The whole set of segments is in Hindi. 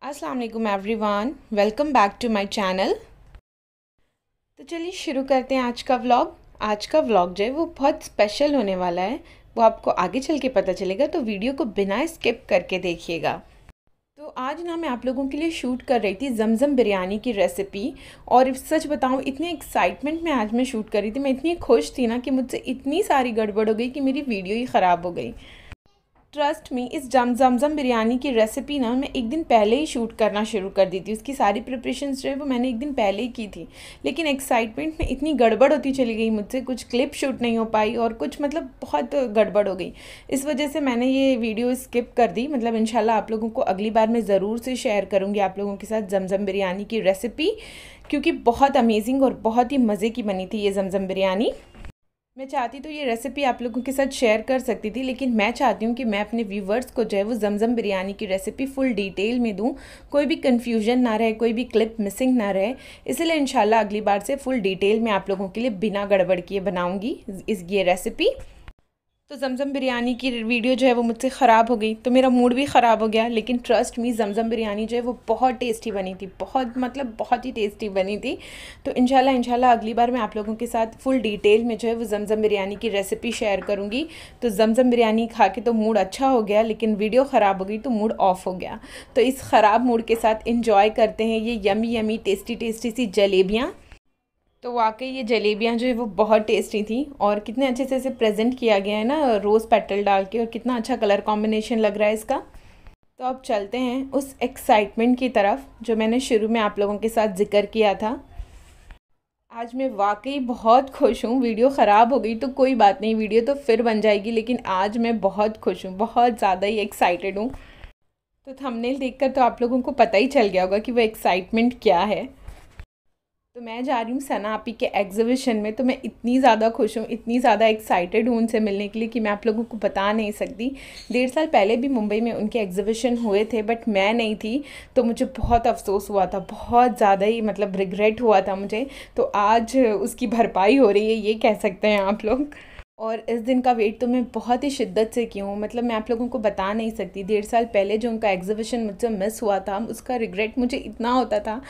अस्सलाम वालेकुम everyone, welcome back to my channel. तो चलिए शुरू करते हैं आज का व्लॉग। आज का व्लॉग जो है वो बहुत स्पेशल होने वाला है, वो आपको आगे चल के पता चलेगा, तो वीडियो को बिना स्किप करके देखिएगा। तो आज ना मैं आप लोगों के लिए शूट कर रही थी जमज़म बिरयानी की रेसिपी। और सच बताऊं, इतने एक्साइटमेंट में आज मैं शूट कर रही थी, मैं इतनी खुश थी ना कि मुझसे इतनी सारी गड़बड़ हो गई कि मेरी वीडियो ही ख़राब हो गई। ट्रस्ट मी, इस जमज़म बिरयानी की रेसिपी ना मैं एक दिन पहले ही शूट करना शुरू कर दी थी। उसकी सारी प्रिपरेशंस जो है वो मैंने एक दिन पहले ही की थी, लेकिन एक्साइटमेंट में इतनी गड़बड़ होती चली गई मुझसे, कुछ क्लिप शूट नहीं हो पाई और कुछ मतलब बहुत गड़बड़ हो गई। इस वजह से मैंने ये वीडियो स्किप कर दी। मतलब इंशाल्लाह आप लोगों को अगली बार मैं ज़रूर से शेयर करूँगी आप लोगों के साथ जमज़म बिरयानी की रेसिपी, क्योंकि बहुत अमेजिंग और बहुत ही मज़े की बनी थी ये जमज़म बिरयानी। मैं चाहती तो ये रेसिपी आप लोगों के साथ शेयर कर सकती थी, लेकिन मैं चाहती हूँ कि मैं अपने व्यूवर्स को जो है वो जमज़म बिरयानी की रेसिपी फुल डिटेल में दूँ, कोई भी कन्फ्यूजन ना रहे, कोई भी क्लिप मिसिंग ना रहे। इसलिए इंशाल्लाह अगली बार से फुल डिटेल में आप लोगों के लिए बिना गड़बड़ किए बनाऊँगी ये रेसिपी। तो जमज़म बिरयानी की वीडियो जो है वो मुझसे ख़राब हो गई, तो मेरा मूड भी ख़राब हो गया। लेकिन ट्रस्ट मी, जमज़म बिरयानी जो है वो बहुत टेस्टी बनी थी, बहुत मतलब बहुत ही टेस्टी बनी थी। तो इंशाल्लाह अगली बार मैं आप लोगों के साथ फुल डिटेल में जो है वो जमज़म बिरयानी की रेसिपी शेयर करूँगी। तो जमज़म बिरयानी खा के तो मूड अच्छा हो गया, लेकिन वीडियो ख़राब हो गई तो मूड ऑफ हो गया। तो इस ख़राब मूड के साथ इंजॉय करते हैं ये यमी यमी टेस्टी टेस्टी सी जलेबियाँ। तो वाकई ये जलेबियाँ जो है वो बहुत टेस्टी थी, और कितने अच्छे से इसे प्रेजेंट किया गया है ना रोज़ पेटल डाल के, और कितना अच्छा कलर कॉम्बिनेशन लग रहा है इसका। तो अब चलते हैं उस एक्साइटमेंट की तरफ जो मैंने शुरू में आप लोगों के साथ जिक्र किया था। आज मैं वाकई बहुत खुश हूँ। वीडियो ख़राब हो गई तो कोई बात नहीं, वीडियो तो फिर बन जाएगी, लेकिन आज मैं बहुत खुश हूँ, बहुत ज़्यादा ही एक्साइटेड हूँ। तो थंबनेल देखकर तो आप लोगों को पता ही चल गया होगा कि वो एक्साइटमेंट क्या है। तो मैं जा रही हूँ सना आपी के एग्जीबिशन में। तो मैं इतनी ज़्यादा खुश हूँ, इतनी ज़्यादा एक्साइटेड हूँ उनसे मिलने के लिए कि मैं आप लोगों को बता नहीं सकती। 1.5 साल पहले भी मुंबई में उनके एग्जीबिशन हुए थे, बट मैं नहीं थी, तो मुझे बहुत अफसोस हुआ था, बहुत ज़्यादा ही मतलब रिग्रेट हुआ था मुझे। तो आज उसकी भरपाई हो रही है, ये कह सकते हैं आप लोग। और इस दिन का वेट तो मैं बहुत ही शिद्दत से की हूँ, मतलब मैं आप लोगों को बता नहीं सकती। 1.5 साल पहले जो उनका एग्जीबिशन मुझसे मिस हुआ था, उसका रिग्रेट मुझे इतना होता था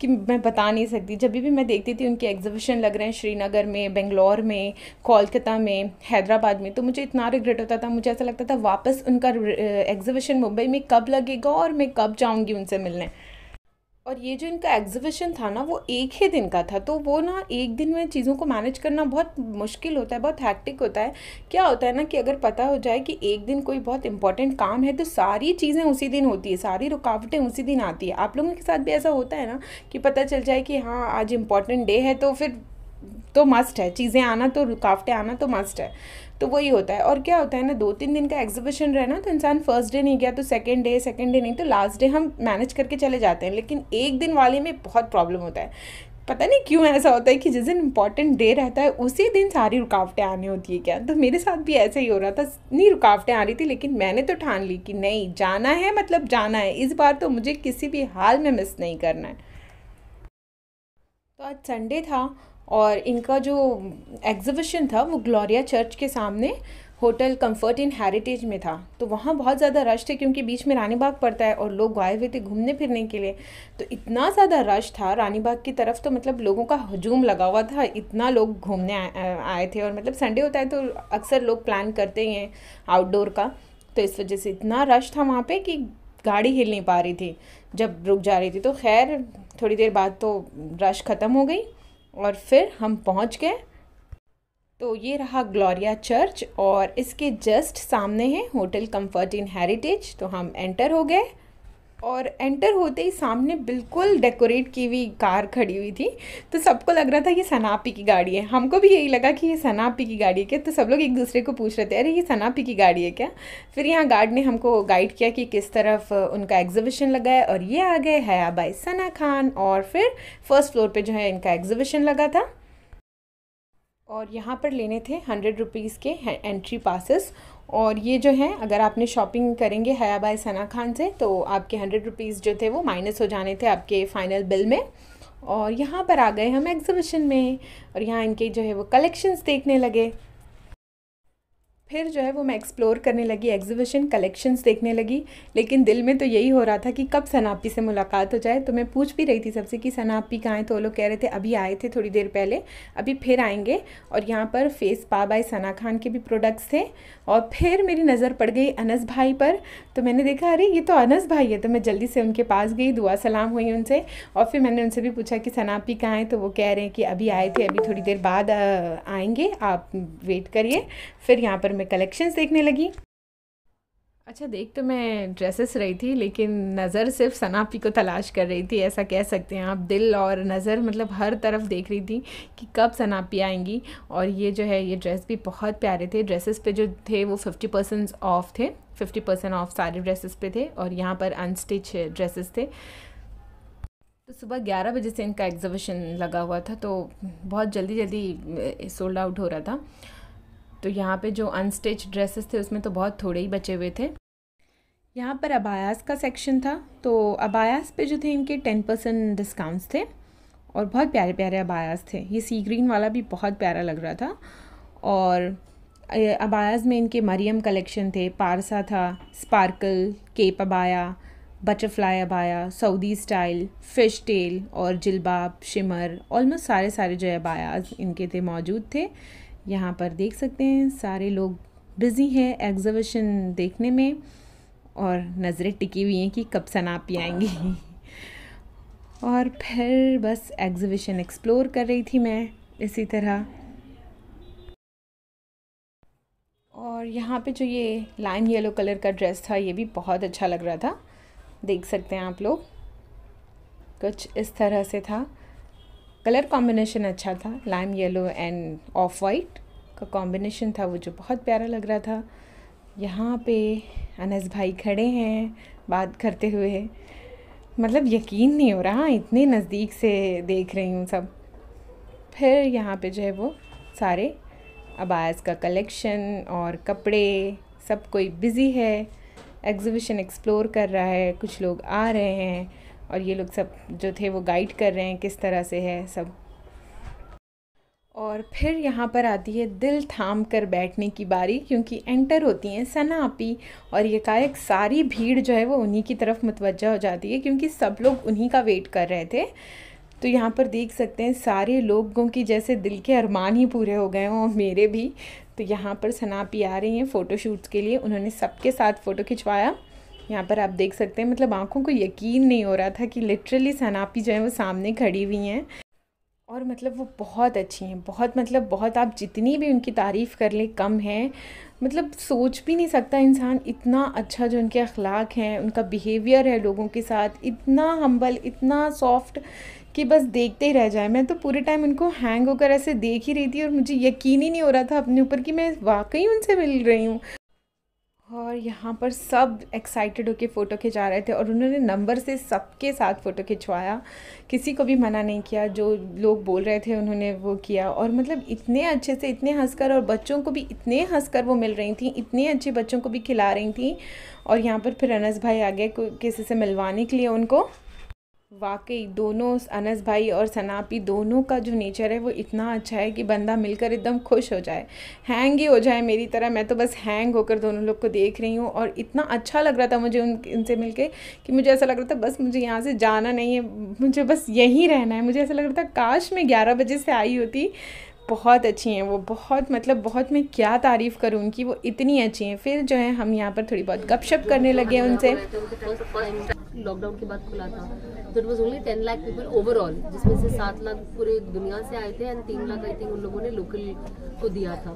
कि मैं बता नहीं सकती। जब भी मैं देखती थी उनके एग्जीबिशन लग रहे हैं श्रीनगर में, बेंगलोर में, कोलकाता में, हैदराबाद में, तो मुझे इतना रिग्रेट होता था। मुझे ऐसा लगता था वापस उनका एग्जीबिशन मुंबई में कब लगेगा और मैं कब जाऊँगी उनसे मिलने। और ये जो इनका एग्जीबिशन था ना, वो एक ही दिन का था, तो वो ना एक दिन में चीज़ों को मैनेज करना बहुत मुश्किल होता है, बहुत हैक्टिक होता है। क्या होता है ना कि अगर पता हो जाए कि एक दिन कोई बहुत इंपॉर्टेंट काम है, तो सारी चीज़ें उसी दिन होती है, सारी रुकावटें उसी दिन आती है। आप लोगों के साथ भी ऐसा होता है ना कि पता चल जाए कि हाँ आज इम्पॉर्टेंट डे है, तो फिर तो मस्ट है चीज़ें आना, तो रुकावटें आना तो मस्ट है। तो वही होता है। और क्या होता है ना, 2-3 दिन का एग्जीबिशन रहना, तो इंसान फर्स्ट डे नहीं गया तो सेकंड डे नहीं तो लास्ट डे हम मैनेज करके चले जाते हैं। लेकिन एक दिन वाले में बहुत प्रॉब्लम होता है। पता नहीं क्यों ऐसा होता है कि जिस दिन इम्पॉर्टेंट डे रहता है उसी दिन सारी रुकावटें आनी होती है क्या। तो मेरे साथ भी ऐसे ही हो रहा था, नहीं रुकावटें आ रही थी, लेकिन मैंने तो ठान ली कि नहीं, जाना है मतलब जाना है, इस बार तो मुझे किसी भी हाल में मिस नहीं करना है। तो आज संडे था, और इनका जो एग्जीबिशन था वो ग्लोरिया चर्च के सामने होटल कंफर्ट इन हेरिटेज में था। तो वहाँ बहुत ज़्यादा रश थे, क्योंकि बीच में रानी बाग पड़ता है और लोग आए हुए थे घूमने फिरने के लिए। तो इतना ज़्यादा रश था रानी बाग की तरफ, तो मतलब लोगों का हजूम लगा हुआ था, इतना लोग घूमने आए थे। और मतलब संडे होता है तो अक्सर लोग प्लान करते ही हैं आउटडोर का, तो इस वजह से इतना रश था वहाँ पे कि गाड़ी हिल नहीं पा रही थी जब रुक जा रही थी। तो खैर थोड़ी देर बाद तो रश ख़त्म हो गई और फिर हम पहुंच गए। तो ये रहा ग्लोरिया चर्च, और इसके जस्ट सामने है होटल कंफर्ट इन हेरिटेज। तो हम एंटर हो गए, और एंटर होते ही सामने बिल्कुल डेकोरेट की हुई कार खड़ी हुई थी। तो सबको लग रहा था ये सनापी की गाड़ी है, हमको भी यही लगा कि ये सनापी की गाड़ी है क्या। तो सब लोग एक दूसरे को पूछ रहे थे, अरे ये सनापी की गाड़ी है क्या। फिर यहाँ गार्ड ने हमको गाइड किया कि किस तरफ उनका एग्जीबिशन लगा है, और ये आ गए हया बाई सना खान। और फिर फर्स्ट फ्लोर पे जो है इनका एग्जीबिशन लगा था, और यहाँ पर लेने थे 100 रुपीज़ के एंट्री पासेस। और ये जो है, अगर आपने शॉपिंग करेंगे हया बाई सना खान से, तो आपके 100 रुपीज़ जो थे वो माइनस हो जाने थे आपके फ़ाइनल बिल में। और यहाँ पर आ गए हम एग्जीबिशन में, और यहाँ इनके जो है वो कलेक्शंस देखने लगे। फिर जो है वो मैं एक्सप्लोर करने लगी, एग्जीबिशन कलेक्शंस देखने लगी। लेकिन दिल में तो यही हो रहा था कि कब सना आपी से मुलाकात हो जाए। तो मैं पूछ भी रही थी सबसे कि सना आपी कहाँ हैं, तो वो लोग कह रहे थे अभी आए थे थोड़ी देर पहले, अभी फिर आएंगे। और यहाँ पर face spa bye Sana Khan के भी प्रोडक्ट्स थे। और फिर मेरी नज़र पड़ गई अनस भाई पर, तो मैंने देखा अरे ये तो अनस भाई है। तो मैं जल्दी से उनके पास गई, दुआ सलाम हुई उनसे। और फिर मैंने उनसे भी पूछा कि सना आपी कहाँ हैं, तो वो कह रहे हैं कि अभी आए थे, अभी थोड़ी देर बाद आएंगे, आप वेट करिए। फिर यहाँ पर मैं कलेक्शंस देखने लगी। अच्छा, देख तो मैं ड्रेसेस रही थी, लेकिन नज़र सिर्फ सना आपी को तलाश कर रही थी, ऐसा कह सकते हैं आप। दिल और नज़र मतलब हर तरफ देख रही थी कि कब सना आपी आएंगी। और ये जो है ये ड्रेस भी बहुत प्यारे थे। ड्रेसेस पे जो थे वो 50% ऑफ थे, 50% ऑफ सारे ड्रेसेस पे थे। और यहाँ पर अनस्टिच ड्रेसेस थे। तो सुबह 11 बजे से इनका एग्जीबिशन लगा हुआ था, तो बहुत जल्दी जल्दी सोल्ड आउट हो रहा था। तो यहाँ पे जो अनस्टिच ड्रेसेस थे उसमें तो बहुत थोड़े ही बचे हुए थे। यहाँ पर अबायास का सेक्शन था, तो अबायास पे जो थे इनके 10% डिस्काउंट्स थे। और बहुत प्यारे प्यारे अबायास थे। ये सी ग्रीन वाला भी बहुत प्यारा लग रहा था। और अबायास में इनके मरियम कलेक्शन थे, पारसा था, स्पार्कल, केप अबाया, बटरफ्लाई अबाया, सऊदी स्टाइल, फ़िश टेल और जिलबाब, शिमर, ऑलमोस्ट सारे जो अबायास इनके थे मौजूद थे। यहाँ पर देख सकते हैं सारे लोग बिज़ी हैं एग्जीबिशन देखने में, और नज़रें टिकी हुई हैं कि कब सना आपी आएंगी। और फिर बस एग्जीबिशन एक्सप्लोर कर रही थी मैं इसी तरह। और यहाँ पे जो ये लाइम येलो कलर का ड्रेस था ये भी बहुत अच्छा लग रहा था, देख सकते हैं आप लोग। कुछ इस तरह से था, कलर कॉम्बिनेशन अच्छा था, lime yellow end of white का कॉम्बिनेशन था वो, जो बहुत प्यारा लग रहा था। यहाँ पे अनस भाई खड़े हैं बात करते हुए, मतलब यकीन नहीं हो रहा, इतने नज़दीक से देख रही हूँ सब। फिर यहाँ पे जो है वो सारे अबायास का कलेक्शन और कपड़े, सब कोई बिज़ी है, एग्जीबिशन एक्सप्लोर कर रहा है, कुछ लोग आ रहे हैं। और ये लोग सब जो थे वो गाइड कर रहे हैं किस तरह से है सब। और फिर यहाँ पर आती है दिल थाम कर बैठने की बारी, क्योंकि एंटर होती हैं सना आपी। और ये कायक सारी भीड़ जो है वो उन्हीं की तरफ मुतवज्जा हो जाती है, क्योंकि सब लोग उन्हीं का वेट कर रहे थे। तो यहाँ पर देख सकते हैं सारे लोगों की जैसे दिल के अरमान ही पूरे हो गए हों, और मेरे भी। तो यहाँ पर सना आपी आ रही हैं फ़ोटोशूट्स के लिए, उन्होंने सबके साथ फ़ोटो खिंचवाया। यहाँ पर आप देख सकते हैं, मतलब आंखों को यकीन नहीं हो रहा था कि लिटरली सना आपी जो है वो सामने खड़ी हुई हैं। और मतलब वो बहुत अच्छी हैं, बहुत मतलब बहुत, आप जितनी भी उनकी तारीफ़ कर लें कम है। मतलब सोच भी नहीं सकता इंसान, इतना अच्छा जो उनके अखलाक हैं, उनका बिहेवियर है लोगों के साथ, इतना हम्बल, इतना सॉफ्ट कि बस देखते ही रह जाए। मैं तो पूरे टाइम उनको हैंग होकर ऐसे देख ही रही थी, और मुझे यकीन ही नहीं हो रहा था अपने ऊपर कि मैं वाकई उनसे मिल रही हूँ। और यहाँ पर सब एक्साइटेड होके फ़ोटो खिंचा रहे थे, और उन्होंने नंबर से सबके साथ फ़ोटो खिंचवाया, किसी को भी मना नहीं किया। जो लोग बोल रहे थे उन्होंने वो किया। और मतलब इतने अच्छे से, इतने हंसकर, और बच्चों को भी इतने हंसकर वो मिल रही थी, इतने अच्छे बच्चों को भी खिला रही थी। और यहाँ पर फिर अनस भाई आ गए किसी से मिलवाने के लिए उनको। वाकई दोनों, अनस भाई और सना आपी दोनों का जो नेचर है वो इतना अच्छा है कि बंदा मिलकर एकदम खुश हो जाए, हैंग ही हो जाए मेरी तरह। मैं तो बस हैंग होकर दोनों लोग को देख रही हूँ, और इतना अच्छा लग रहा था मुझे उनसे मिलके कि मुझे ऐसा लग रहा था बस मुझे यहाँ से जाना नहीं है, मुझे बस यहीं रहना है। मुझे ऐसा लग रहा था काश मैं 11 बजे से आई होती। बहुत अच्छी हैं वो, बहुत मतलब बहुत, मैं क्या तारीफ़ करूँ उनकी, वो इतनी अच्छी हैं। फिर जो है हम यहाँ पर थोड़ी बहुत गपशप करने लगे उनसे। लॉकडाउन के बाद खुला था, तो it was only 10 lakh people overall, जिसमें से 7 लाख पूरे दुनिया से आए थे, एंड 3 लाख आई थिंक उन लोगों ने लोकल को दिया था।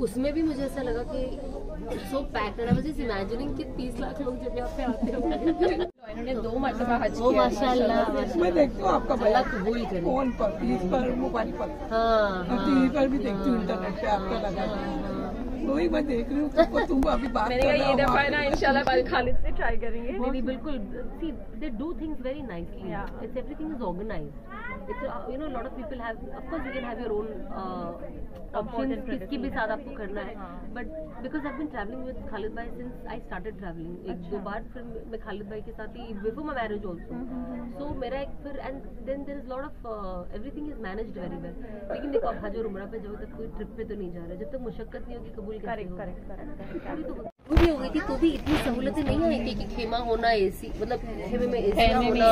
उसमें भी मुझे ऐसा लगा कि so packed, I was just imagining कि 30 लाख लोग जब यहाँ पे आते होंगे। इन्होंने 2 मरतबा हज किया। ओ माशाल्लाह, मैं देखती हूँ आपका अल्लाह कबूल करे। फोन पर, प्लीज पर, मोबाइल पर, हाँ, टीवी पर भी देखती हूँ, इंटरनेट पे आपका लगा, वही मैं देख रही हूँ। तुम अभी बात कर रहे हो, ये दफा ना इंशाल्लाह खालिद से ट्राई करेंगे। नहीं बिल्कुल, see they do things very nicely, it's everything is organised, it's you know, a lot of people have, of course you can have your own options किसकी भी साथ आपको करना है, but because I've been traveling with Khalid bhai since I started traveling, एक दो बार फिर मैं Khalid bhai के साथ ही before my marriage also, so मेरा एक फिर, and then there is lot of everything is managed very well. लेकिन देखो अब हज और उम्रा पे जब तक कोई ट्रिप पे तो नहीं जा रहा, जब तक मुशक्कत नहीं होगी कबूल कैसे होगा। वो भी हो गई थी तो भी इतनी सहूलतें नहीं आई थी कि खेमा होना, एसी मतलब खेमे में एसी होना,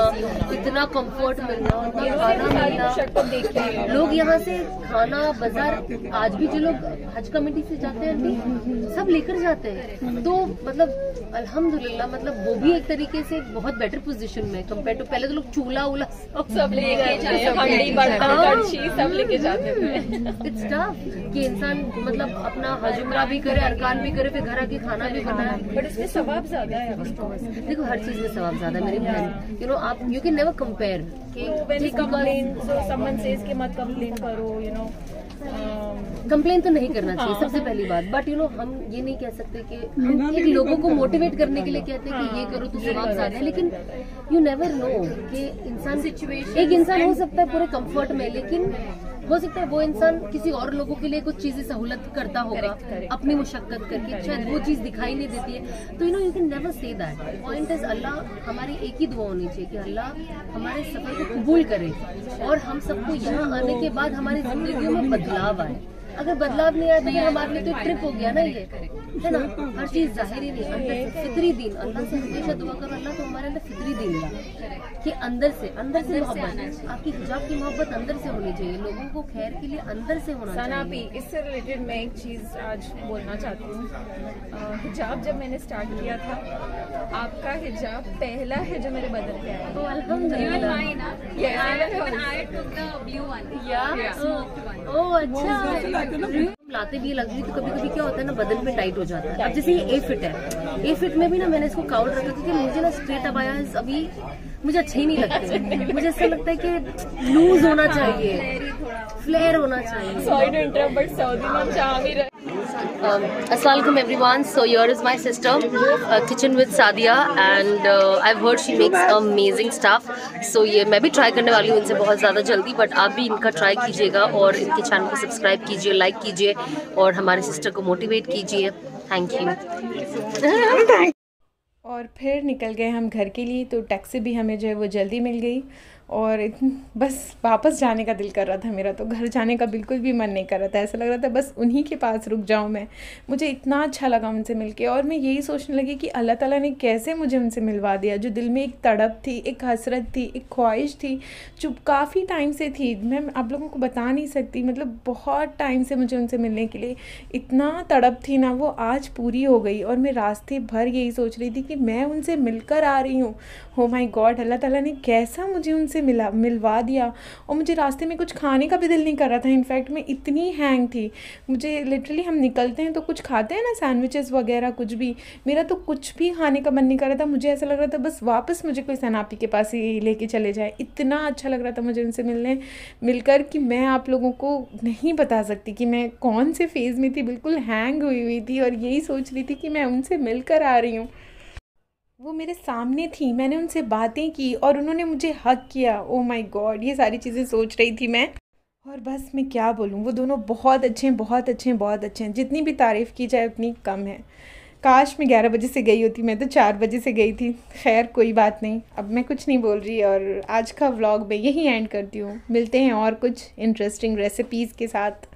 इतना कंफर्ट मिलना, उतना खाना मिलना, लोग यहाँ से खाना बाजार, आज भी जो लोग हज कमेटी से जाते हैं सब लेकर जाते हैं, तो मतलब अल्हम्दुलिल्लाह, मतलब वो भी एक तरीके से बहुत बेटर पोजीशन में कंपेयर टू पहले तो लोग चूल्हा उला सब लेके सब लेके जाते थे। इट्स टफ कि इंसान मतलब अपना हज उम्रा भी करे, अरकान भी करे, फिर घर आके खाना भी बनाए, बट इसमें सवाब ज्यादा है। देखो हर चीज में सवाब ज्यादा है मेरी बहन, यू नो, आप यू कैन नेवर कंपेयर कि समवन सेज कि मत कंप्लेन करो, यू नो, कंप्लेन तो नहीं करना चाहिए सबसे पहली बात, बट यू नो हम ये नहीं कह सकते कि हम एक लोगों को मोटिवेट करने के लिए कहते हैं कि ये करो तो सवाब ज्यादा है, लेकिन यू नेवर नो कि इंसान सिचुएशन, एक इंसान हो सकता है पूरे कंफर्ट में, लेकिन हो सकता है वो इंसान किसी और लोगों के लिए कुछ चीजें सहूलत करता होगा अपनी मुशक्कत करके, शायद वो चीज दिखाई नहीं देती है, तो you know you can never say that. Point is Allah, हमारी एक ही दुआ होनी चाहिए कि अल्लाह हमारे सफर को कबूल करे और हम सबको यहाँ आने के बाद हमारी जिंदगी में बदलाव आए। अगर बदलाव नहीं आया तो फिर हमारे लिए तो ट्रिप हो गया ना, ये है ना, हर चीज जाहिरी नहीं, अंदर से फितरी दीन, अल्लाह से हमेशा दुआ करो अल्लाह तो हमारे अंदर फितरी दीन ला कि अंदर से मोहब्बत, आपकी हिजाब की मोहब्बत अंदर से होनी चाहिए, लोगों को खैर के लिए अंदर से होना चाहिए। इससे रिलेटेड मैं एक चीज आज बोलना चाहती हूँ। हिजाब जब मैंने स्टार्ट किया था, आपका हिजाब पहला है जो मेरे बदन पे आया, तो अल्हम्दुलिल्लाह। ओह अच्छा, लाते भी लग रही तो कभी कभी क्या होता है ना, बदन पे टाइट हो जाता है। अब जैसे ये ए फिट है, ए फिट में भी ना मैंने इसको काउंट रखा क्योंकि मुझे ना स्ट्रेट अबाया अभी मुझे अच्छे ही नहीं लगते, मुझे ऐसा लगता है कि लूज होना चाहिए, फ्लेयर होना चाहिए। Sorry to interrupt but Saudi में चाह भी रहे। Assalamualaikum everyone. So here is my sister, kitchen with Sadia, and I've heard she makes amazing stuff. So ये मैं भी ट्राई करने वाली हूँ इनसे बहुत ज़्यादा जल्दी, बट आप भी इनका ट्राई कीजिएगा और इनके चैनल को सब्सक्राइब कीजिए, लाइक कीजिए और हमारे सिस्टर को मोटिवेट कीजिए। Thank you. और फिर निकल गए हम घर के लिए, तो टैक्सी भी हमें जो है वो जल्दी मिल गई और बस वापस जाने का दिल कर रहा था मेरा, तो घर जाने का बिल्कुल भी मन नहीं कर रहा था, ऐसा लग रहा था बस उन्हीं के पास रुक जाऊं मैं। मुझे इतना अच्छा लगा उनसे मिलके और मैं यही सोचने लगी कि अल्लाह ताला ने कैसे मुझे उनसे मिलवा दिया। जो दिल में एक तड़प थी, एक हसरत थी, एक ख्वाहिश थी जो काफ़ी टाइम से थी, मैं आप लोगों को बता नहीं सकती, मतलब बहुत टाइम से मुझे उनसे मिलने के लिए इतना तड़प थी ना, वो आज पूरी हो गई। और मैं रास्ते भर यही सोच रही थी कि मैं उनसे मिलकर आ रही हूँ। हो माय गॉड, अल्लाह ताला ने कैसा मुझे उनसे मिलवा दिया। और मुझे रास्ते में कुछ खाने का भी दिल नहीं कर रहा था, इनफैक्ट मैं इतनी हैंग थी, मुझे लिटरली, हम निकलते हैं तो कुछ खाते हैं ना, सैंडविचेस वगैरह कुछ भी, मेरा तो कुछ भी खाने का मन नहीं कर रहा था। मुझे ऐसा लग रहा था बस वापस मुझे कोई सनापी के पास ही लेके चले जाए, इतना अच्छा लग रहा था मुझे उनसे मिलकर कि मैं आप लोगों को नहीं बता सकती कि मैं कौन से फेज़ में थी, बिल्कुल हैंग हुई थी और यही सोच रही थी कि मैं उनसे मिलकर आ रही हूँ। वो मेरे सामने थी, मैंने उनसे बातें की और उन्होंने मुझे हग किया। ओह माय गॉड, ये सारी चीज़ें सोच रही थी मैं। और बस मैं क्या बोलूँ, वो दोनों बहुत अच्छे हैं, बहुत अच्छे हैं, बहुत अच्छे हैं। जितनी भी तारीफ़ की जाए उतनी कम है। काश मैं 11 बजे से गई होती, मैं तो 4 बजे से गई थी। खैर कोई बात नहीं, अब मैं कुछ नहीं बोल रही और आज का व्लॉग मैं यही एंड करती हूँ। मिलते हैं और कुछ इंटरेस्टिंग रेसिपीज़ के साथ।